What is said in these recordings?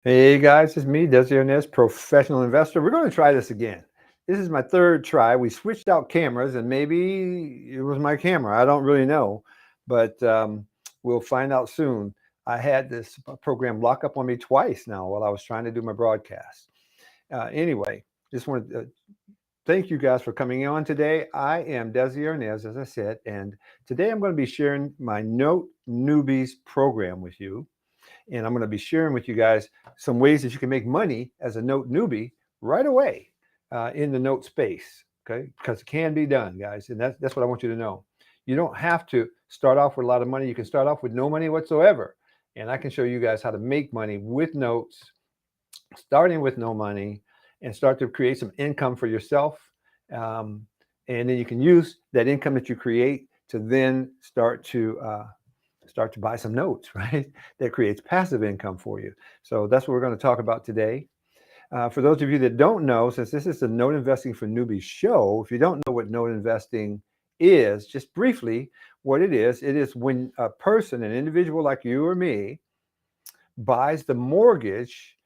Hey guys, it's me, Des professional investor. We're going to try this again. This is my third try. We switched out cameras, and maybe it was my camera. I don't really know, but we'll find out soon. I had this program lock up on me twice now while I was trying to do my broadcast. Anyway, just want to thank you guys for coming on today. I am Desi Arnaz, as I said, and today I'm going to be sharing my Note Newbies program with you. And I'm going to be sharing with you guys some ways that you can make money as a note newbie right away in the note space. Okay, because it can be done, guys, and that's what I want you to know. You don't have to start off with a lot of money. You can start off with no money whatsoever, and I can show you guys how to make money with notes, starting with no money, and start to create some income for yourself. Um, and then you can use that income that you create to then start to buy some notes, right? That creates passive income for you. So that's what we're going to talk about today. For those of you that don't know, since this is the Note Investing for Newbies show, if you don't know what note investing is, just briefly, what it is when a person, an individual like you or me, buys the mortgage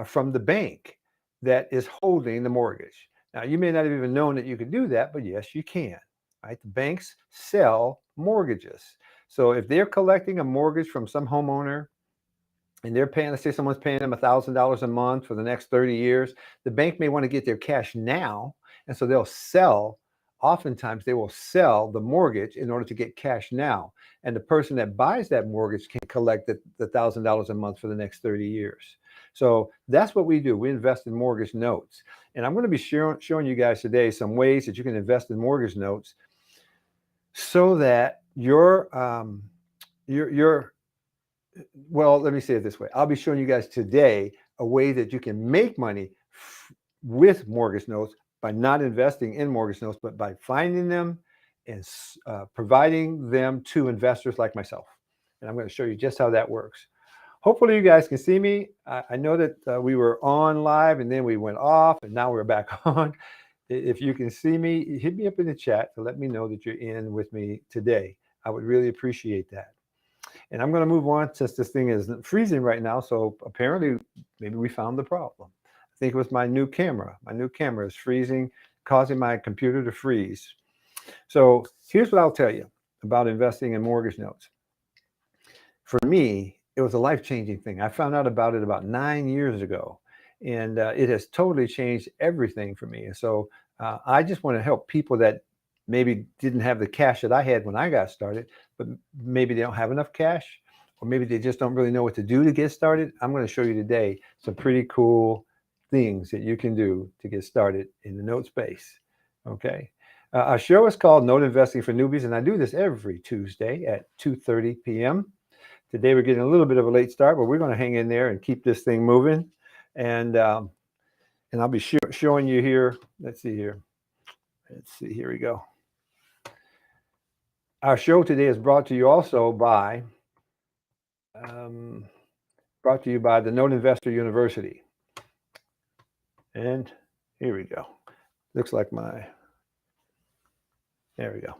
from the bank that is holding the mortgage. Now, you may not have even known that you could do that, but yes, you can. Right? The banks sell mortgages. So if they're collecting a mortgage from some homeowner and they're paying, let's say someone's paying them $1,000 a month for the next 30 years, the bank may want to get their cash now. And so they'll sell, oftentimes they will sell the mortgage in order to get cash now. And the person that buys that mortgage can collect the $1,000 a month for the next 30 years. So that's what we do. We invest in mortgage notes. And I'm going to be showing you guys today some ways that you can invest in mortgage notes so that your well, let me say it this way. I'll be showing you guys today a way that you can make money with mortgage notes by not investing in mortgage notes, but by finding them and providing them to investors like myself. And I'm going to show you just how that works. Hopefully you guys can see me. I know that we were on live and then we went off and now we're back on. If you can see me, hit me up in the chat to let me know that you're in with me today. I would really appreciate that. And I'm going to move on since this thing is freezing right now. So apparently, maybe we found the problem. I think it was my new camera. My new camera is freezing, causing my computer to freeze. So here's what I'll tell you about investing in mortgage notes. For me, it was a life-changing thing. I found out about it about 9 years ago, and it has totally changed everything for me. And so I just want to help people that maybe didn't have the cash that I had when I got started, but maybe they don't have enough cash, or maybe they just don't really know what to do to get started. I'm going to show you today some pretty cool things that you can do to get started in the note space. Okay. Our show is called Note Investing for Newbies, and I do this every Tuesday at 2:30 p.m. Today we're getting a little bit of a late start, but we're going to hang in there and keep this thing moving. And I'll be showing you here. Let's see here. Let's see. Here we go. Our show today is brought to you also by the Note Investor University. And here we go. Looks like there we go.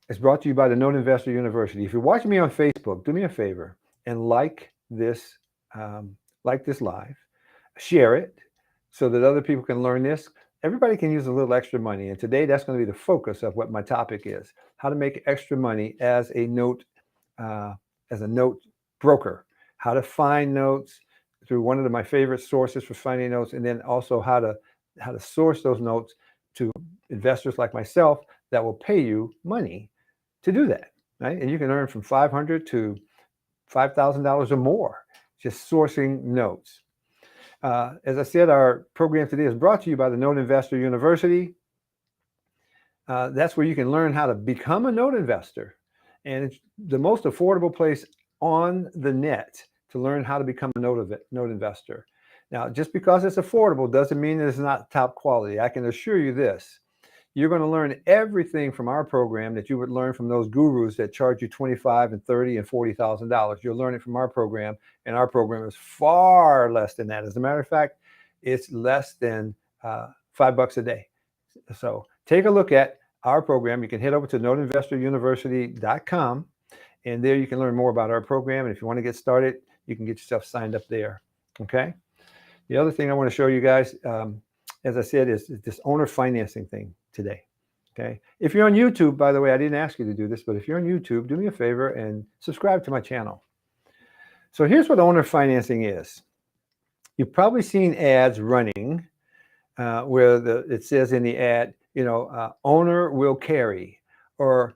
It's brought to you by the Note Investor University. If you're watching me on Facebook, do me a favor and like this live, share it so that other people can learn this. Everybody can use a little extra money, and today that's going to be the focus of what my topic is: how to make extra money as a note broker, how to find notes through one of my favorite sources for finding notes, and then also how to source those notes to investors like myself that will pay you money to do that, right? And you can earn from $500 to $5,000 or more just sourcing notes. As I said, our program today is brought to you by the Note Investor University. That's where you can learn how to become a note investor. And it's the most affordable place on the net to learn how to become a note investor. Now, just because it's affordable doesn't mean it's not top quality. I can assure you this. You're going to learn everything from our program that you would learn from those gurus that charge you $25,000 and $30,000 and $40,000. You'll learn it from our program, and our program is far less than that. As a matter of fact, it's less than $5 a day. So take a look at our program. You can head over to noteinvestoruniversity.com, and there you can learn more about our program. And if you want to get started, You can get yourself signed up there. Okay. The other thing I want to show you guys, as I said, is this owner financing thing today. Okay. If you're on YouTube, by the way, I didn't ask you to do this, but if you're on YouTube, do me a favor and subscribe to my channel. So here's what owner financing is. You've probably seen ads running where it says in the ad, owner will carry, or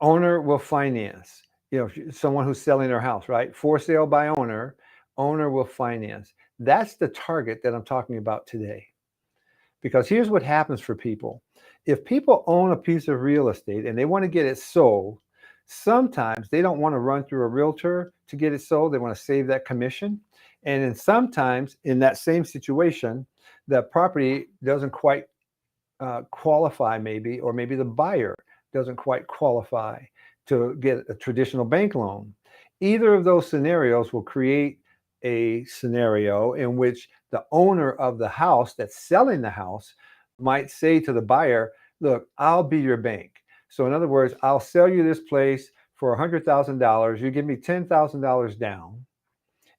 owner will finance. Someone who's selling their house, right? For sale by owner, owner will finance. That's the target that I'm talking about today. Because here's what happens for people. If people own a piece of real estate and they want to get it sold, sometimes they don't want to run through a realtor to get it sold. They want to save that commission. And then sometimes in that same situation, the property doesn't quite qualify maybe, or maybe the buyer doesn't quite qualify to get a traditional bank loan. Either of those scenarios will create a scenario in which the owner of the house that's selling the house might say to the buyer, look, I'll be your bank. So in other words, I'll sell you this place for $100,000. You give me $10,000 down,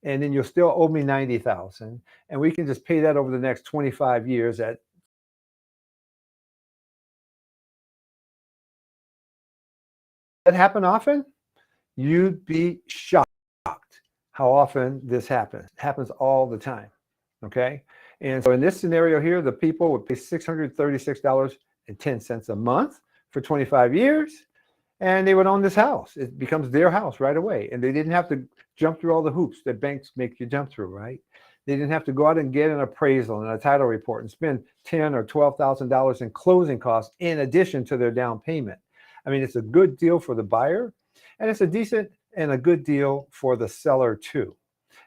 and then you'll still owe me $90,000. And we can just pay that over the next 25 years at. That happen often? You'd be shocked how often this happens. It happens all the time. Okay. And so in this scenario here, the people would pay $636.10 a month for 25 years, and they would own this house. It becomes their house right away. And they didn't have to jump through all the hoops that banks make you jump through, right? They didn't have to go out and get an appraisal and a title report and spend $10,000 or $12,000 in closing costs in addition to their down payment. I mean, it's a good deal for the buyer, and it's a decent and a good deal for the seller too,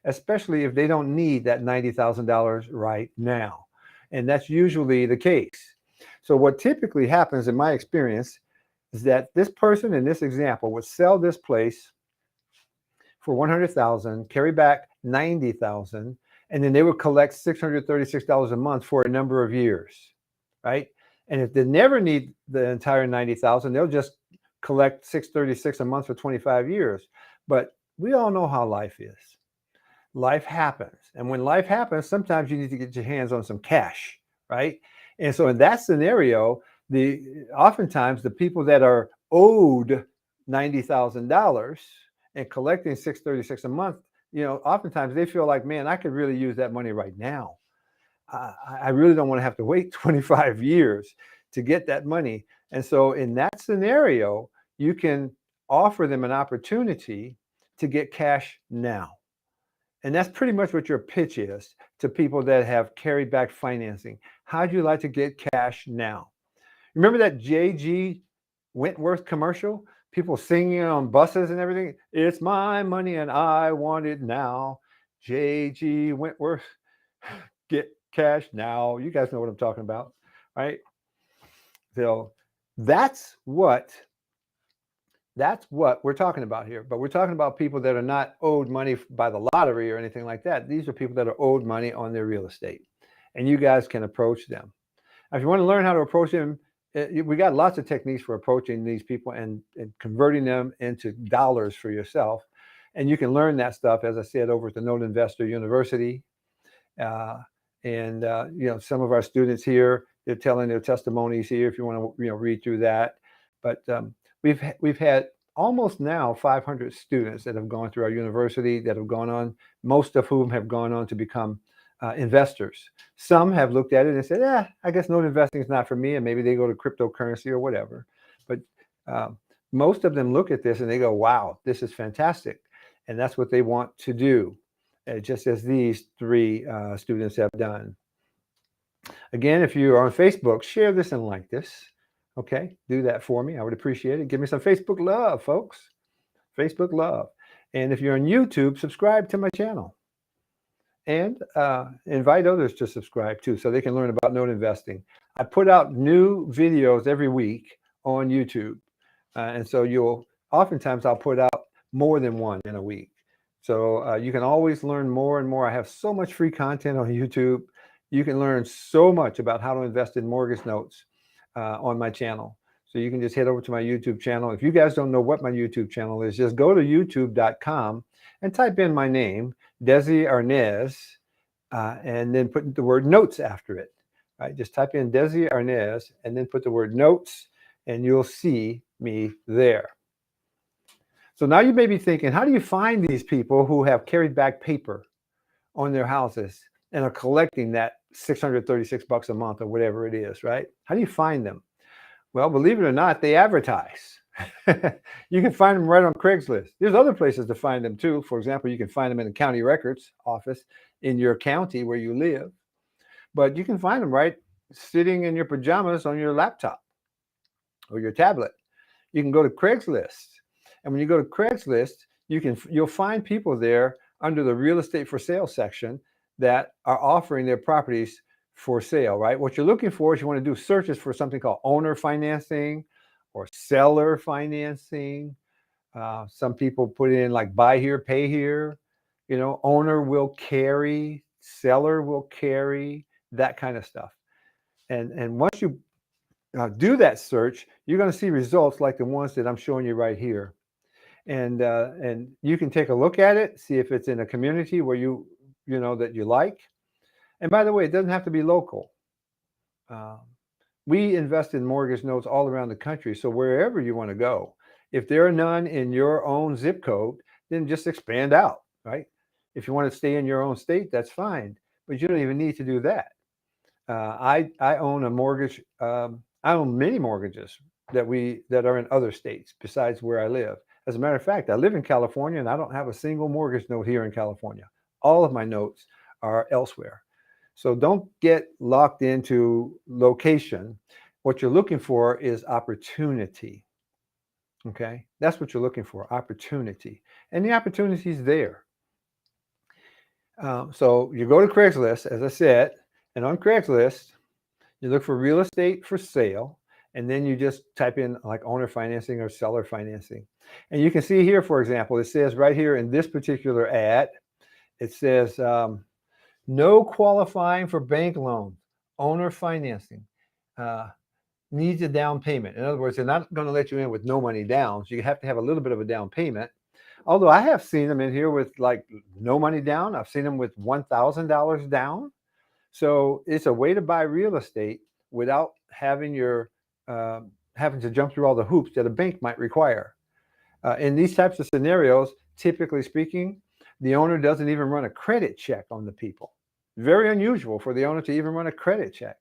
especially if they don't need that $90,000 right now. And that's usually the case. So what typically happens in my experience is that this person in this example would sell this place for $100,000, carry back $90,000, and then they would collect $636 a month for a number of years, right? And if they never need the entire $90,000, they'll just collect $636 a month for 25 years. But we all know how life is. Life happens. And when life happens, sometimes you need to get your hands on some cash, right? And so in that scenario, oftentimes the people that are owed $90,000 and collecting $636 a month, oftentimes they feel like, man, I could really use that money right now. I really don't want to have to wait 25 years to get that money. And so in that scenario, you can offer them an opportunity to get cash now. And that's pretty much what your pitch is to people that have carried back financing. How'd you like to get cash now? Remember that J.G. Wentworth commercial? People singing on buses and everything. It's my money and I want it now. J.G. Wentworth, get cash now. You guys know what I'm talking about, right? So that's what we're talking about here. But we're talking about people that are not owed money by the lottery or anything like that. These are people that are owed money on their real estate, and you guys can approach them. If you want to learn how to approach them, we got lots of techniques for approaching these people and converting them into dollars for yourself. And you can learn that stuff, as I said, over at the Note Investor University. Some of our students here, they're telling their testimonies here if you want to read through that. But we've had almost now 500 students that have gone through our university that have gone on, most of whom have gone on to become investors. Some have looked at it and said, I guess note investing is not for me, and maybe they go to cryptocurrency or whatever. But most of them look at this and they go, wow, this is fantastic. And that's what they want to do, just as these three students have done. Again, if you are on Facebook, share this and like this. Okay, do that for me. I would appreciate it. Give me some Facebook love, folks. Facebook love. And if you're on YouTube, subscribe to my channel. And invite others to subscribe too, so they can learn about note investing. I put out new videos every week on YouTube. And so oftentimes I'll put out more than one in a week. So you can always learn more and more. I have so much free content on YouTube. You can learn so much about how to invest in mortgage notes on my channel. So you can just head over to my YouTube channel. If you guys don't know what my YouTube channel is, just go to youtube.com and type in my name, Desi Arnaz, and then put the word notes after it. Right? Just type in Desi Arnaz and then put the word notes, and you'll see me there. So now you may be thinking, how do you find these people who have carried back paper on their houses and are collecting that $636 a month or whatever it is, right? How do you find them? Well, believe it or not, they advertise. You can find them right on Craigslist. There's other places to find them too. For example, you can find them in the county records office in your county where you live. But you can find them right sitting in your pajamas on your laptop or your tablet. You can go to Craigslist. And when you go to Craigslist, you'll find people there under the real estate for sale section that are offering their properties for sale, right? What you're looking for is you want to do searches for something called owner financing or seller financing. Some people put in like buy here, pay here. You know, owner will carry, seller will carry, that kind of stuff. And once you do that search, you're going to see results like the ones that I'm showing you right here. And you can take a look at it, see if it's in a community where you know that you like. And by the way, it doesn't have to be local. We invest in mortgage notes all around the country. So wherever you want to go, if there are none in your own zip code, then just expand out, right? If you want to stay in your own state, that's fine. But you don't even need to do that. I own a mortgage. I own many mortgages that are in other states besides where I live. As a matter of fact, I live in California and I don't have a single mortgage note here in California. All of my notes are elsewhere. So don't get locked into location. What you're looking for is opportunity. Okay, that's what you're looking for, opportunity, and the opportunity is there. So you go to Craigslist, as I said, and on Craigslist, you look for real estate for sale, and then you just type in like owner financing or seller financing. And you can see here, for example, it says right here in this particular ad, it says no qualifying for bank loan, owner financing, needs a down payment. In other words, they're not going to let you in with no money down. So you have to have a little bit of a down payment. Although I have seen them in here with like no money down. I've seen them with $1,000 down. So it's a way to buy real estate without having having to jump through all the hoops that a bank might require. In these types of scenarios, typically speaking, the owner doesn't even run a credit check on the people. Very unusual for the owner to even run a credit check.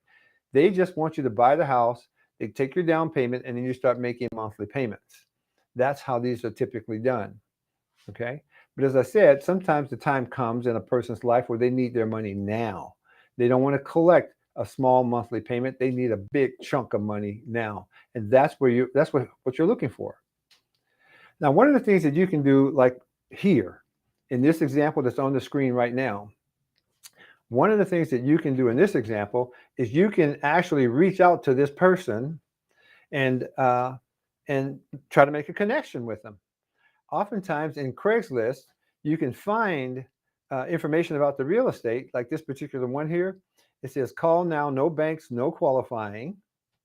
They just want you to buy the house, they take your down payment, and then you start making monthly payments. That's how these are typically done. Okay? But as I said, sometimes the time comes in a person's life where they need their money now. They don't want to collect a small monthly payment. They need a big chunk of money now. And that's what you're looking for. Now, one of the things that you can do, like here, in this example that's on the screen right now, one of the things that you can do in this example is you can actually reach out to this person and try to make a connection with them. Oftentimes in Craigslist, you can find information about the real estate, like this particular one here. It says, call now, no banks, no qualifying,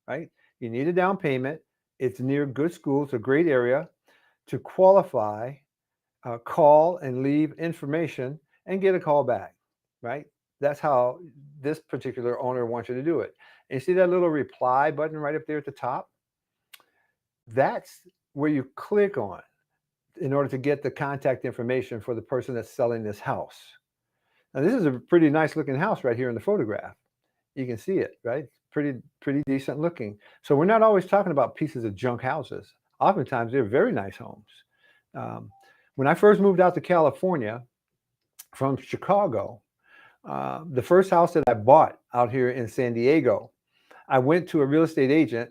right? You need a down payment. It's near good schools, a great area. To qualify, call and leave information and get a call back, right? That's how this particular owner wants you to do it. And you see that little reply button right up there at the top? That's where you click on in order to get the contact information for the person that's selling this house. Now, this is a pretty nice looking house right here in the photograph. You can see it, right? Pretty decent looking. So we're not always talking about pieces of junk houses. Oftentimes, they're very nice homes. When I first moved out to California from Chicago, the first house that I bought out here in San Diego, I went to a real estate agent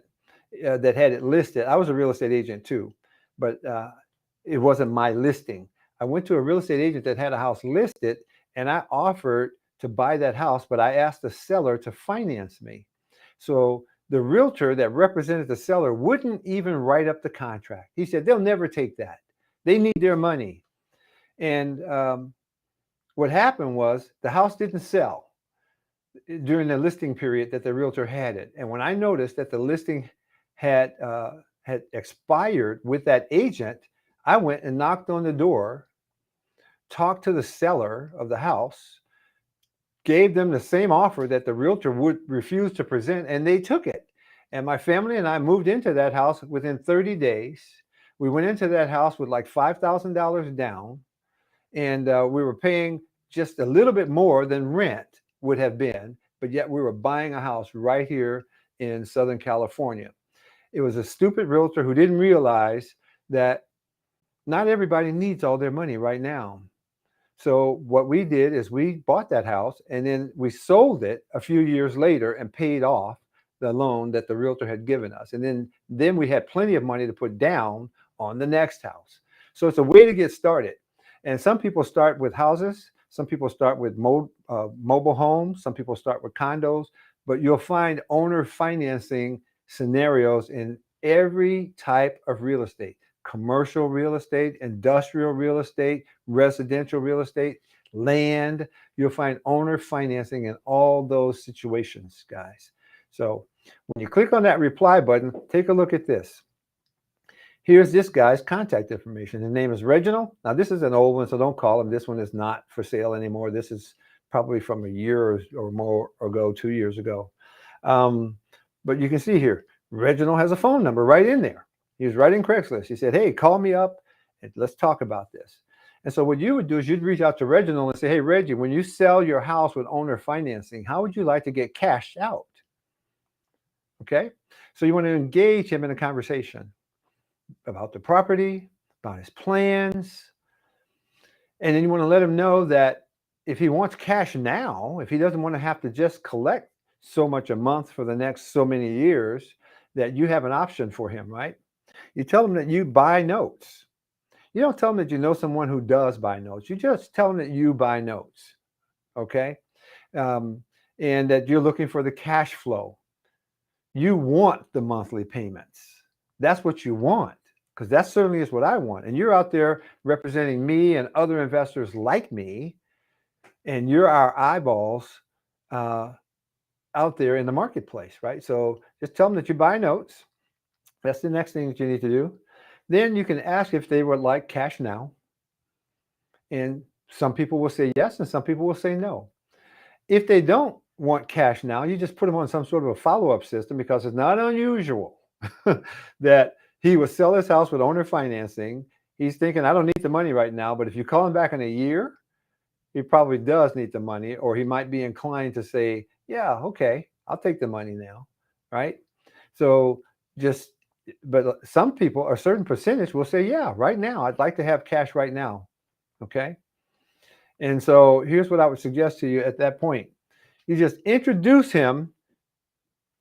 that had it listed. I was a real estate agent too, but it wasn't my listing. I went to a real estate agent that had a house listed, and I offered to buy that house, but I asked the seller to finance me. So the realtor that represented the seller wouldn't even write up the contract. He said, they'll never take that. They need their money. And what happened was the house didn't sell during the listing period that the realtor had it. And when I noticed that the listing had expired with that agent, I went and knocked on the door talked to the seller of the house, gave them the same offer that the realtor would refuse to present, and they took it. And my family and I moved into that house within 30 days. We went into that house with like $5,000 down, and we were paying just a little bit more than rent would have been, but yet we were buying a house right here in Southern California. It was a stupid realtor who didn't realize that not everybody needs all their money right now. So what we did is we bought that house and then we sold it a few years later and paid off the loan that the realtor had given us. And then we had plenty of money to put down on the next house. So it's a way to get started. And some people start with houses. Some people start with mobile homes. Some people start with condos. But you'll find owner financing scenarios in every type of real estate: commercial real estate, industrial real estate, residential real estate, land. You'll find owner financing in all those situations, guys. So when you click on that reply button, take a look at this. Here's this guy's contact information. His name is Reginald. Now, this is an old one, so don't call him. This one is not for sale anymore. This is probably from a year or more ago, 2 years ago. But you can see here, Reginald has a phone number right in there. He was right in Craigslist. He said, hey, call me up and let's talk about this. And so what you would do is you'd reach out to Reginald and say, hey, Reggie, when you sell your house with owner financing, how would you like to get cashed out? Okay. So you want to engage him in a conversation about the property, about his plans. And then you want to let him know that if he wants cash now, if he doesn't want to have to just collect so much a month for the next so many years, that you have an option for him, right? You tell him that you buy notes. You don't tell him that you know someone who does buy notes. You just tell him that you buy notes, okay? And that you're looking for the cash flow. You want the monthly payments. That's what you want, because that certainly is what I want. And you're out there representing me and other investors like me, and you're our eyeballs out there in the marketplace, right? So just tell them that you buy notes. That's the next thing that you need to do. Then you can ask if they would like cash now. And some people will say yes, and some people will say no. If they don't want cash now, you just put them on some sort of a follow-up system, because it's not unusual that he will sell his house with owner financing. He's thinking, I don't need the money right now, but if you call him back in a year, he probably does need the money, or he might be inclined to say, yeah, okay, I'll take the money now, right? So but some people, a certain percentage will say, yeah, right now, I'd like to have cash right now, okay? And so here's what I would suggest to you at that point. You just introduce him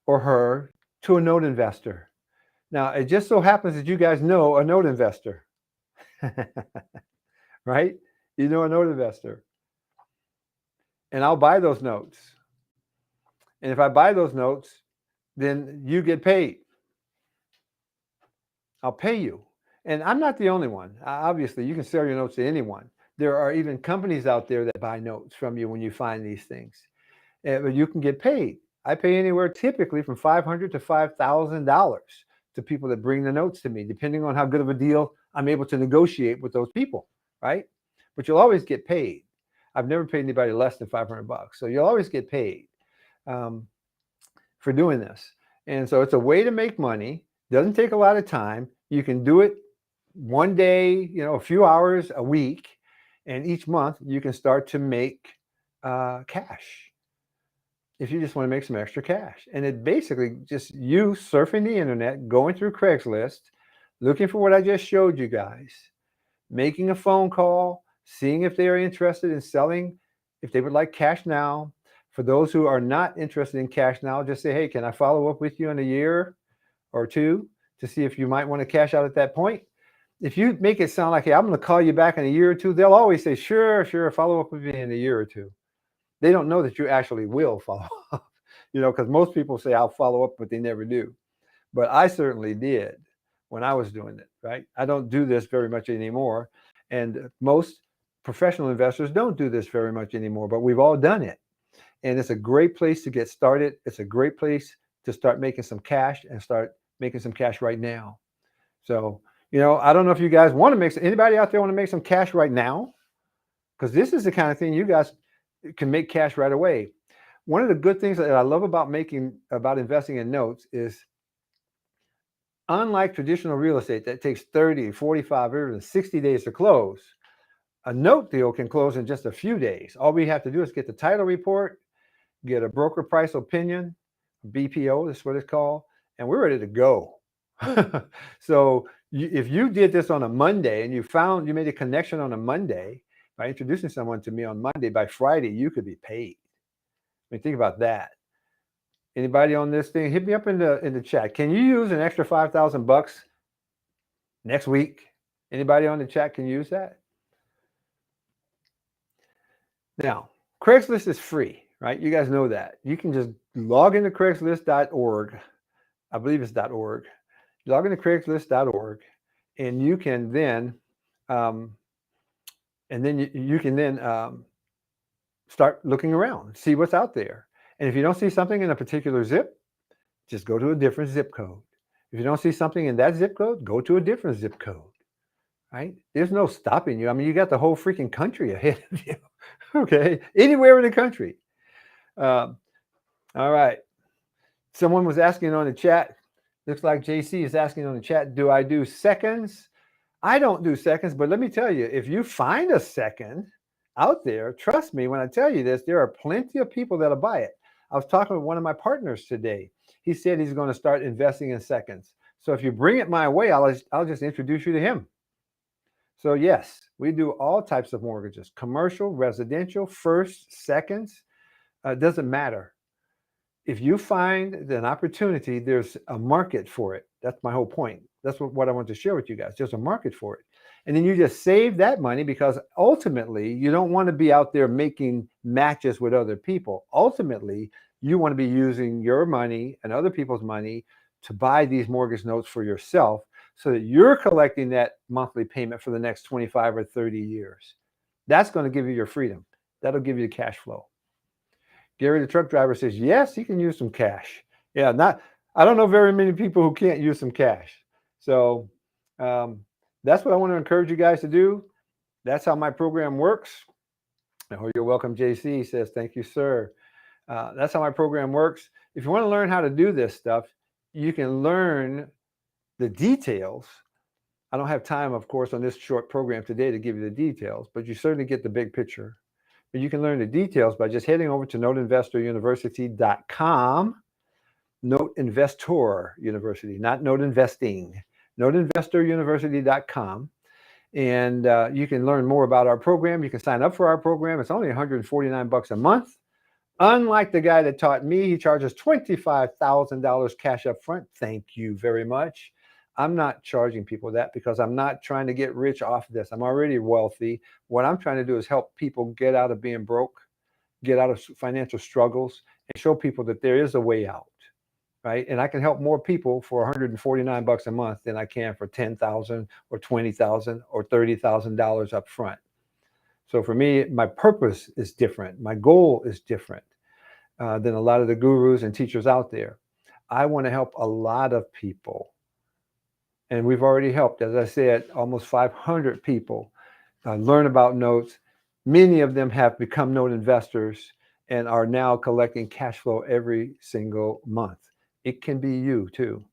or her to a note investor. Now, it just so happens that you guys know a note investor, right? You know a note investor. And I'll buy those notes. And if I buy those notes, then you get paid. I'll pay you. And I'm not the only one. Obviously, you can sell your notes to anyone. There are even companies out there that buy notes from you when you find these things. But you can get paid. I pay anywhere typically from $500 to $5,000 to people that bring the notes to me, depending on how good of a deal I'm able to negotiate with those people, right? But you'll always get paid. I've never paid anybody less than $500. So you'll always get paid for doing this. And so it's a way to make money. Doesn't take a lot of time. You can do it one day, a few hours a week, and each month you can start to make cash if you just want to make some extra cash. And it basically just you surfing the internet, going through Craigslist, looking for what I just showed you guys, making a phone call, seeing if they are interested in selling, if they would like cash now. For those who are not interested in cash now, just say, hey, can I follow up with you in a year or two to see if you might want to cash out at that point? If you make it sound like, hey, I'm going to call you back in a year or two, they'll always say, sure, follow up with me in a year or two. They don't know that you actually will follow up, because most people say I'll follow up, but they never do. But I certainly did when I was doing it, right? I don't do this very much anymore. And most professional investors don't do this very much anymore, but we've all done it. And it's a great place to get started. It's a great place to start making some cash and start making some cash right now. So, I don't know if you guys want to anybody out there want to make some cash right now? because this is the kind of thing you guys can make cash right away. One of the good things that I love about investing in notes is, unlike traditional real estate that takes 30, 45, or even 60 days to close, a note deal can close in just a few days. All we have to do is get the title report, get a broker price opinion, BPO, that's what it's called, and we're ready to go. So if you did this on a Monday and you made a connection on a Monday by introducing someone to me on Monday, by Friday, you could be paid. I mean, think about that. Anybody on this thing, hit me up in the chat. Can you use an extra $5,000 next week? Anybody on the chat can use that? Now, Craigslist is free, right? You guys know that. You can just log into Craigslist.org. I believe it's .org. Log into Craigslist.org, and you can then, start looking around, see what's out there. And if you don't see something in a particular zip, just go to a different zip code. If you don't see something in that zip code, go to a different zip code, right? There's no stopping you. I mean, you got the whole freaking country ahead of you, okay? Anywhere in the country. All right. Someone was asking on the chat, looks like JC is asking on the chat, do I do seconds? I don't do seconds, but let me tell you, if you find a second out there, trust me when I tell you this, there are plenty of people that'll buy it. I was talking with one of my partners today. He said he's going to start investing in seconds. So if you bring it my way, I'll just introduce you to him. So yes, we do all types of mortgages, commercial, residential, first, seconds, doesn't matter. If you find an opportunity, there's a market for it. That's my whole point. That's what I want to share with you guys. There's a market for it. And then you just save that money, because ultimately you don't want to be out there making matches with other people. Ultimately, you want to be using your money and other people's money to buy these mortgage notes for yourself, so that you're collecting that monthly payment for the next 25 or 30 years. That's going to give you your freedom. That'll give you the cash flow. Gary, the truck driver, says, yes, he can use some cash. Yeah, I don't know very many people who can't use some cash. So that's what I want to encourage you guys to do. That's how my program works. Oh, you're welcome, JC says, thank you, sir. That's how my program works. If you want to learn how to do this stuff, you can learn the details. I don't have time, of course, on this short program today to give you the details, but you certainly get the big picture. But you can learn the details by just heading over to noteinvestoruniversity.com. Note Investor University, not Note Investing. Noteinvestoruniversity.com. And you can learn more about our program. You can sign up for our program. It's only $149 a month. Unlike the guy that taught me, he charges $25,000 cash up front. Thank you very much. I'm not charging people that, because I'm not trying to get rich off of this. I'm already wealthy. What I'm trying to do is help people get out of being broke, get out of financial struggles, and show people that there is a way out, right? And I can help more people for $149 a month than I can for $10,000 or $20,000 or $30,000 up front. So for me, my purpose is different. My goal is different than a lot of the gurus and teachers out there. I want to help a lot of people. And we've already helped, as I said, almost 500 people learn about notes. Many of them have become note investors and are now collecting cash flow every single month. It can be you too.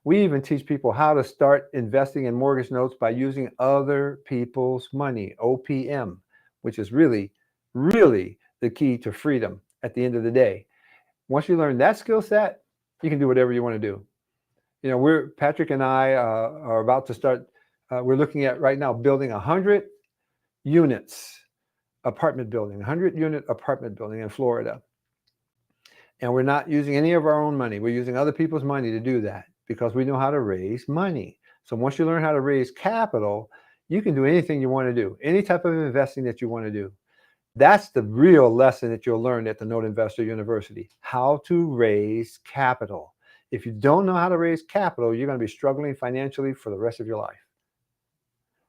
We even teach people how to start investing in mortgage notes by using other people's money, OPM, which is really, really the key to freedom at the end of the day. Once you learn that skill set, you can do whatever you want to do. You know, Patrick and I are about to start, we're looking at right now building 100 units apartment building, 100-unit apartment building in Florida. And we're not using any of our own money. We're using other people's money to do that, because we know how to raise money. So once you learn how to raise capital, you can do anything you want to do, any type of investing that you want to do. That's the real lesson that you'll learn at the Note Investor University, how to raise capital. If you don't know how to raise capital, you're going to be struggling financially for the rest of your life,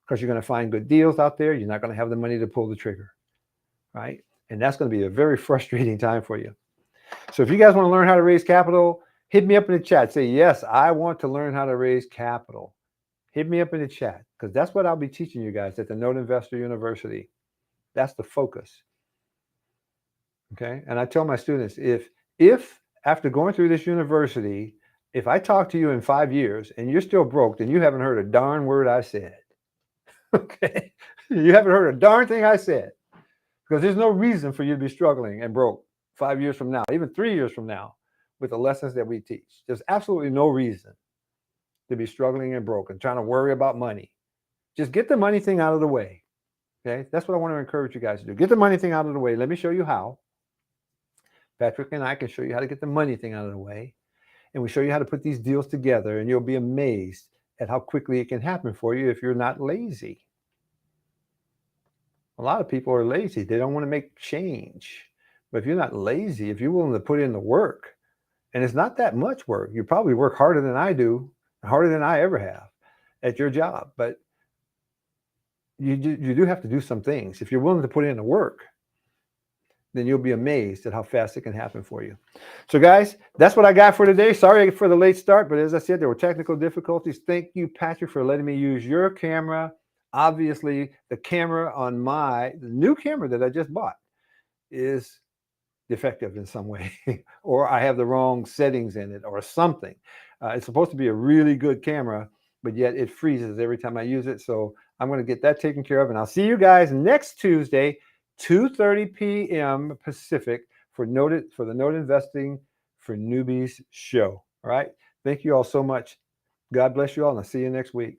because you're going to find good deals out there. You're not going to have the money to pull the trigger, right? And that's going to be a very frustrating time for you. So if you guys want to learn how to raise capital, hit me up in the chat. Say, yes, I want to learn how to raise capital. Hit me up in the chat, because that's what I'll be teaching you guys at the Note Investor University. That's the focus. Okay. And I tell my students, if after going through this university, if I talk to you in 5 years and you're still broke, then you haven't heard a darn word I said. Okay. You haven't heard a darn thing I said, because there's no reason for you to be struggling and broke 5 years from now, even 3 years from now, with the lessons that we teach. There's absolutely no reason to be struggling and broke and trying to worry about money. Just get the money thing out of the way. Okay. That's what I want to encourage you guys to do. Get the money thing out of the way. Let me show you how. Patrick and I can show you how to get the money thing out of the way. And we show you how to put these deals together, and you'll be amazed at how quickly it can happen for you if you're not lazy. A lot of people are lazy. They don't want to make change. But if you're not lazy, if you're willing to put in the work, and it's not that much work, you probably work harder than I do, harder than I ever have at your job. But you do have to do some things. If you're willing to put in the work, then you'll be amazed at how fast it can happen for you. So guys, that's what I got for today. Sorry for the late start, but as I said, there were technical difficulties. Thank you, Patrick, for letting me use your camera. Obviously, the camera on the new camera that I just bought is defective in some way, or I have the wrong settings in it or something. It's supposed to be a really good camera, but yet it freezes every time I use it. So I'm going to get that taken care of, and I'll see you guys next Tuesday, 2:30 p.m. Pacific for the Note Investing for Newbies show. All right. Thank you all so much. God bless you all, and I'll see you next week.